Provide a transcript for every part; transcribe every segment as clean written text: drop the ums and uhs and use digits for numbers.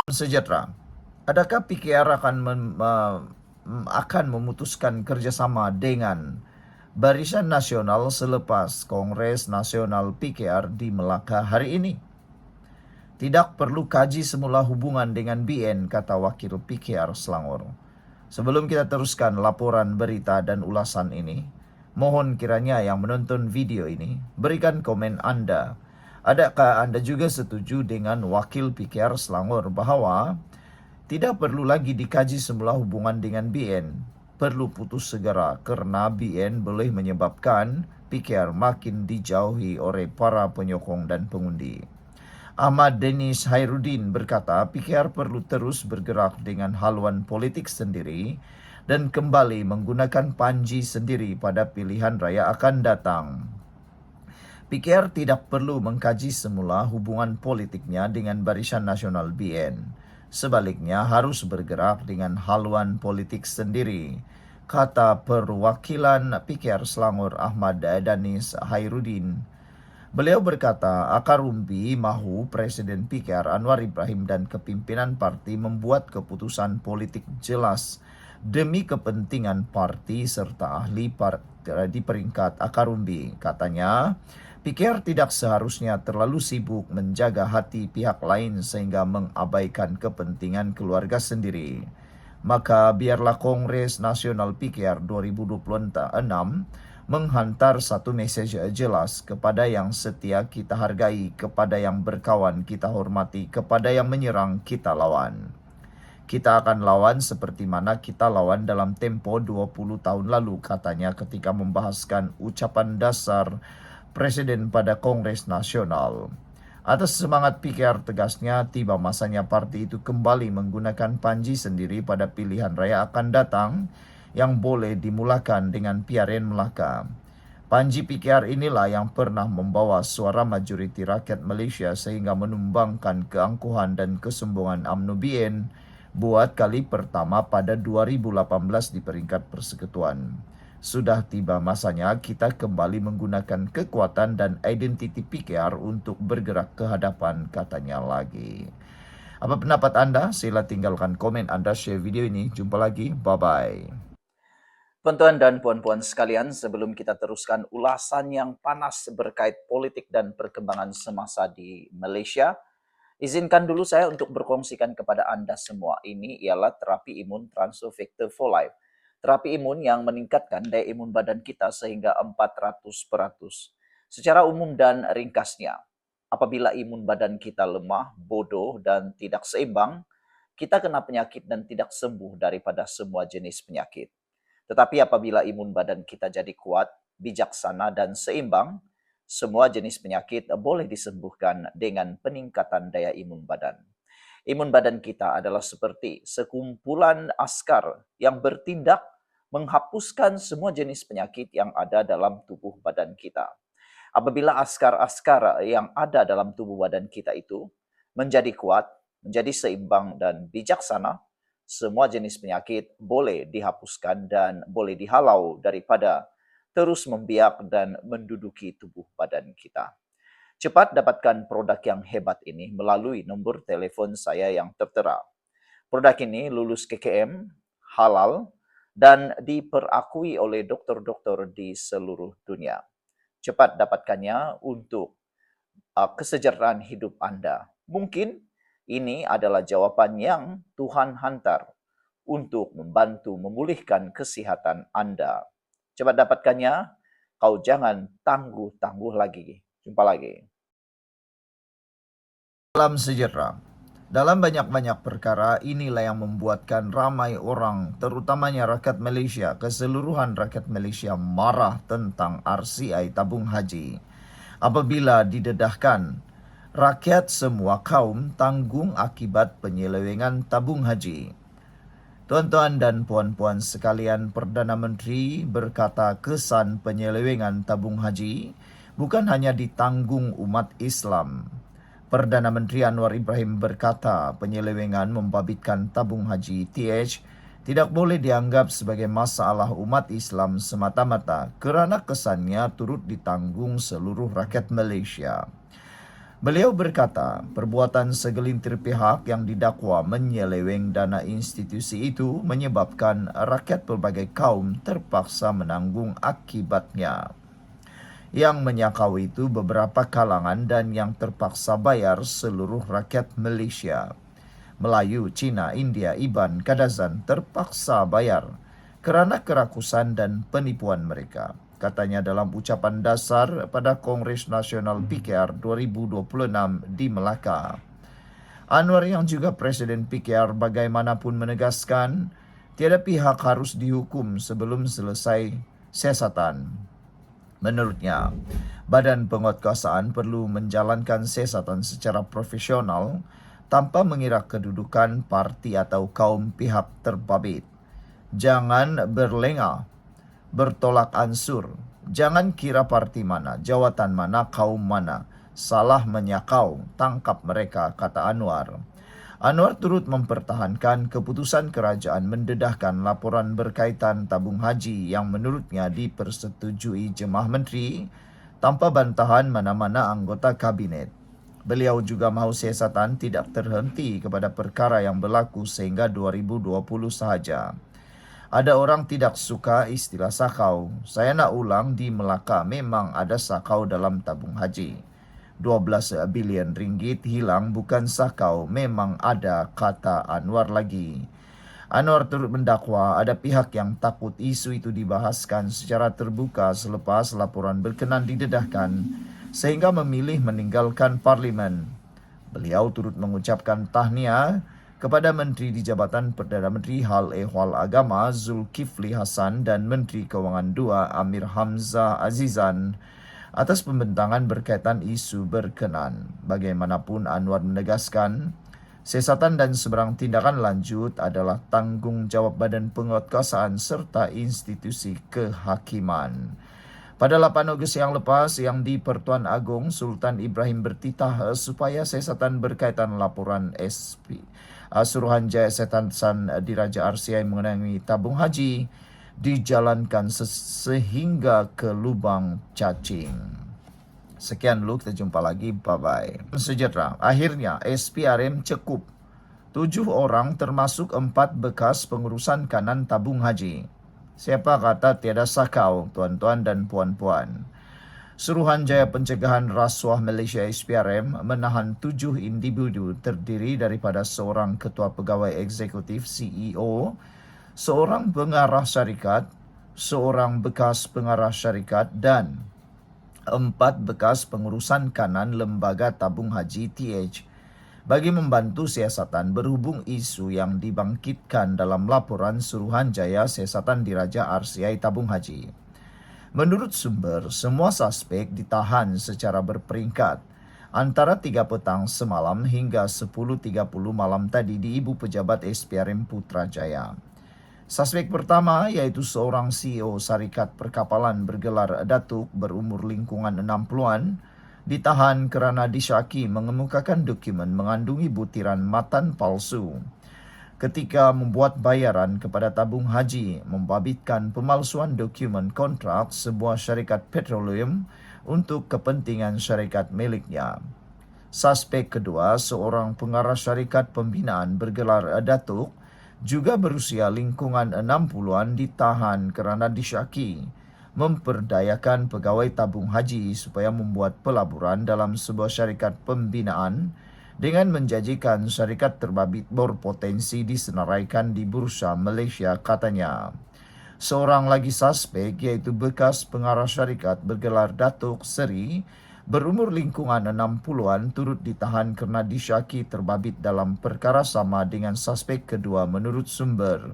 Sejahtera. Adakah PKR akan memutuskan kerjasama dengan Barisan Nasional selepas Kongres Nasional PKR di Melaka hari ini? Tidak perlu kaji semula hubungan dengan BN, kata Wakil PKR Selangor. Sebelum kita teruskan laporan berita dan ulasan ini, mohon kiranya yang menonton video ini berikan komen Anda. Adakah Anda juga setuju dengan Wakil PKR Selangor bahwa tidak perlu lagi dikaji semula hubungan dengan BN? Perlu putus segera karena BN boleh menyebabkan PKR makin dijauhi oleh para penyokong dan pengundi. Ahmad Denis Hairudin berkata PKR perlu terus bergerak dengan haluan politik sendiri dan kembali menggunakan panji sendiri pada pilihan raya akan datang. PKR tidak perlu mengkaji semula hubungan politiknya dengan Barisan Nasional BN. Sebaliknya harus bergerak dengan haluan politik sendiri, kata perwakilan PKR Selangor Ahmad Denis Hairudin. Beliau berkata, akar rumpi mahu Presiden PKR Anwar Ibrahim dan kepimpinan parti membuat keputusan politik jelas demi kepentingan parti serta ahli di peringkat akar rumpi. Katanya, PKR tidak seharusnya terlalu sibuk menjaga hati pihak lain sehingga mengabaikan kepentingan keluarga sendiri. Maka biarlah Kongres Nasional PKR 2026 menghantar satu mesej jelas kepada yang setia kita hargai, kepada yang berkawan kita hormati, kepada yang menyerang kita lawan. Kita akan lawan seperti mana kita lawan dalam tempo 20 tahun lalu, katanya ketika membahaskan ucapan dasar Presiden pada Kongres Nasional. Atas semangat PKR tegasnya, tiba masanya parti itu kembali menggunakan panji sendiri pada pilihan raya akan datang yang boleh dimulakan dengan PRN Melaka. Panji PKR inilah yang pernah membawa suara majoriti rakyat Malaysia sehingga menumbangkan keangkuhan dan kesombongan UMNO BN buat kali pertama pada 2018 di peringkat persekutuan. Sudah tiba masanya kita kembali menggunakan kekuatan dan identiti PKR untuk bergerak ke hadapan, katanya lagi. Apa pendapat Anda? Sila tinggalkan komen Anda, share video ini. Jumpa lagi. Bye-bye. Tuan-tuan dan puan-puan sekalian, sebelum kita teruskan ulasan yang panas berkait politik dan perkembangan semasa di Malaysia, izinkan dulu saya untuk berkongsikan kepada Anda semua. Ini ialah terapi imun Transovector for Life. Terapi imun yang meningkatkan daya imun badan kita sehingga 400%. Secara umum dan ringkasnya, apabila imun badan kita lemah, bodoh, dan tidak seimbang, kita kena penyakit dan tidak sembuh daripada semua jenis penyakit. Tetapi apabila imun badan kita jadi kuat, bijaksana, dan seimbang, semua jenis penyakit boleh disembuhkan dengan peningkatan daya imun badan. Imun badan kita adalah seperti sekumpulan askar yang bertindak menghapuskan semua jenis penyakit yang ada dalam tubuh badan kita. Apabila askar-askar yang ada dalam tubuh badan kita itu menjadi kuat, menjadi seimbang dan bijaksana, semua jenis penyakit boleh dihapuskan dan boleh dihalau daripada terus membiak dan menduduki tubuh badan kita. Cepat dapatkan produk yang hebat ini melalui nombor telepon saya yang tertera. Produk ini lulus KKM, halal, dan diperakui oleh dokter-dokter di seluruh dunia. Cepat dapatkannya untuk kesejahteraan hidup Anda. Mungkin ini adalah jawaban yang Tuhan hantar untuk membantu memulihkan kesihatan Anda. Cepat dapatkannya, kau jangan tangguh-tangguh lagi. Jumpa lagi. Salam sejahtera. Dalam banyak-banyak perkara, inilah yang membuatkan ramai orang, terutamanya rakyat Malaysia, keseluruhan rakyat Malaysia marah tentang RCI tabung haji. Apabila didedahkan, rakyat semua kaum tanggung akibat penyelewengan tabung haji. Tuan-tuan dan puan-puan sekalian, Perdana Menteri berkata kesan penyelewengan tabung haji bukan hanya ditanggung umat Islam. Perdana Menteri Anwar Ibrahim berkata penyelewengan membabitkan tabung haji TH tidak boleh dianggap sebagai masalah umat Islam semata-mata kerana kesannya turut ditanggung seluruh rakyat Malaysia. Beliau berkata, perbuatan segelintir pihak yang didakwa menyeleweng dana institusi itu menyebabkan rakyat berbagai kaum terpaksa menanggung akibatnya. Yang menyakau itu beberapa kalangan dan yang terpaksa bayar seluruh rakyat Malaysia. Melayu, Cina, India, Iban, Kadazan terpaksa bayar kerana kerakusan dan penipuan mereka. Katanya dalam ucapan dasar pada Kongres Nasional PKR 2026 di Melaka. Anwar yang juga Presiden PKR bagaimanapun menegaskan, tiada pihak harus dihukum sebelum selesai siasatan. Menurutnya, Badan Penguatkuasaan perlu menjalankan siasatan secara profesional tanpa mengira kedudukan parti atau kaum pihak terbabit. Jangan berlengah, bertolak ansur. Jangan kira parti mana, jawatan mana, kaum mana. Salah menyakau, tangkap mereka, kata Anwar. Anwar turut mempertahankan keputusan kerajaan mendedahkan laporan berkaitan tabung haji yang menurutnya dipersetujui jemaah menteri tanpa bantahan mana-mana anggota kabinet. Beliau juga mahu siasatan tidak terhenti kepada perkara yang berlaku sehingga 2020 sahaja. Ada orang tidak suka istilah sakau. Saya nak ulang, di Melaka memang ada sakau dalam tabung haji. 12 bilion ringgit hilang bukan sakau, memang ada, kata Anwar lagi. Anwar turut mendakwa ada pihak yang takut isu itu dibahaskan secara terbuka selepas laporan berkenan didedahkan sehingga memilih meninggalkan parlimen. Beliau turut mengucapkan tahniah kepada Menteri di Jabatan Perdana Menteri Hal Ehwal Agama Zulkifli Hasan dan Menteri Kewangan II Amir Hamzah Azizan atas pembentangan berkaitan isu berkenan. Bagaimanapun Anwar menegaskan, siasatan dan sebarang tindakan lanjut adalah tanggungjawab Badan Penguatkuasaan serta institusi kehakiman. Pada 8 Ogos yang lepas, Yang di-Pertuan Agong Sultan Ibrahim bertitah supaya siasatan berkaitan laporan SP Suruhanjaya Siasatan Diraja RCI mengenai tabung haji dijalankan sehingga ke lubang cacing. Sekian dulu, kita jumpa lagi, bye-bye. Sejahtera, akhirnya SPRM cekup 7 orang termasuk 4 bekas pengurusan kanan tabung haji. Siapa kata tiada sakau, tuan-tuan dan puan-puan. Suruhanjaya Pencegahan Rasuah Malaysia SPRM menahan 7 individu terdiri daripada seorang ketua pegawai eksekutif CEO, seorang pengarah syarikat, seorang bekas pengarah syarikat dan 4 bekas pengurusan kanan lembaga tabung haji TH bagi membantu siasatan berhubung isu yang dibangkitkan dalam laporan Suruhanjaya Siasatan Diraja RCI Tabung Haji. Menurut sumber, semua suspek ditahan secara berperingkat antara 3 petang semalam hingga 10.30 malam tadi di Ibu Pejabat SPRM Putrajaya. Suspek pertama iaitu seorang CEO Syarikat Perkapalan bergelar Datuk berumur lingkungan 60-an ditahan kerana disyaki mengemukakan dokumen mengandungi butiran matan palsu ketika membuat bayaran kepada tabung haji, membabitkan pemalsuan dokumen kontrak sebuah syarikat petroleum untuk kepentingan syarikat miliknya. Suspek kedua, seorang pengarah syarikat pembinaan bergelar Datuk, juga berusia lingkungan 60-an ditahan kerana disyaki memperdayakan pegawai tabung haji supaya membuat pelaburan dalam sebuah syarikat pembinaan dengan menjanjikan syarikat terbabit berpotensi disenaraikan di Bursa Malaysia, katanya. Seorang lagi suspek iaitu bekas pengarah syarikat bergelar Datuk Seri berumur lingkungan 60-an turut ditahan kerana disyaki terbabit dalam perkara sama dengan suspek kedua menurut sumber.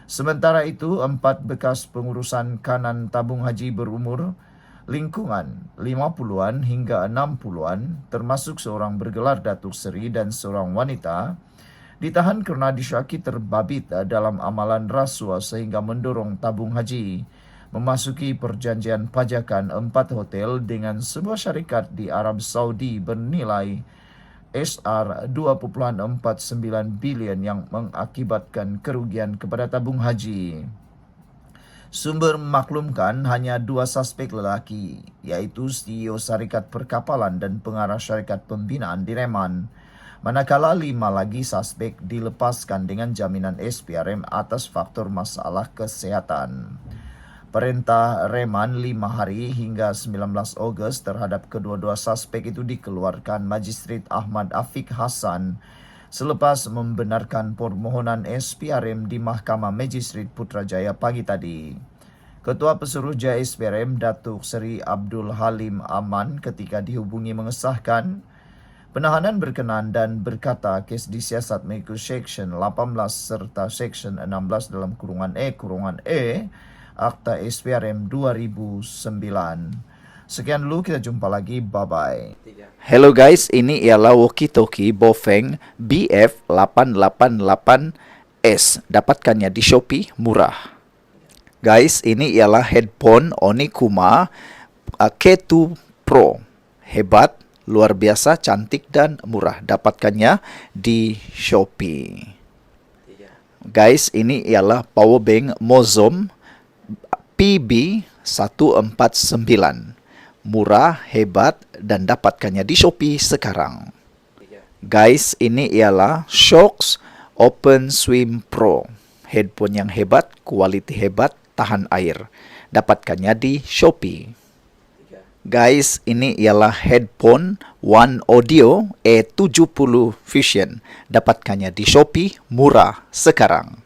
Sementara itu, 4 bekas pengurusan kanan tabung haji berumur lingkungan 50-an hingga 60-an termasuk seorang bergelar Datuk Seri dan seorang wanita ditahan kerana disyaki terbabit dalam amalan rasuah sehingga mendorong tabung haji memasuki perjanjian pajakan 4 hotel dengan sebuah syarikat di Arab Saudi bernilai SR 2.49 bilion yang mengakibatkan kerugian kepada tabung haji. Sumber memaklumkan hanya 2 suspek lelaki, yaitu CEO Syarikat Perkapalan dan pengarah Syarikat Pembinaan di Reman, manakala 5 lagi suspek dilepaskan dengan jaminan SPRM atas faktor masalah kesehatan. Perintah reman 5 hari hingga 19 Ogos terhadap kedua-dua suspek itu dikeluarkan Magistrate Ahmad Afiq Hassan selepas membenarkan permohonan SPRM di Mahkamah Magistrate Putrajaya pagi tadi. Ketua Pesuruhjaya SPRM Datuk Seri Abdul Halim Aman ketika dihubungi mengesahkan penahanan berkenaan dan berkata kes disiasat mengikut Seksyen 18 serta Seksyen 16 dalam E Akta SPRM 2009. Sekian dulu, kita jumpa lagi. Bye-bye. Hello guys, ini ialah walkie-talkie Bofeng BF888S. Dapatkannya di Shopee, murah. Guys, ini ialah headphone Onikuma K2 Pro. Hebat, luar biasa, cantik dan murah. Dapatkannya di Shopee. Guys, ini ialah power bank Mozom PB149. Murah, hebat, dan dapatkannya di Shopee sekarang. Guys, ini ialah Shokz Open Swim Pro. Headphone yang hebat, kualiti hebat, tahan air. Dapatkannya di Shopee. Guys, ini ialah headphone One Audio E70 Fusion. Dapatkannya di Shopee, murah sekarang.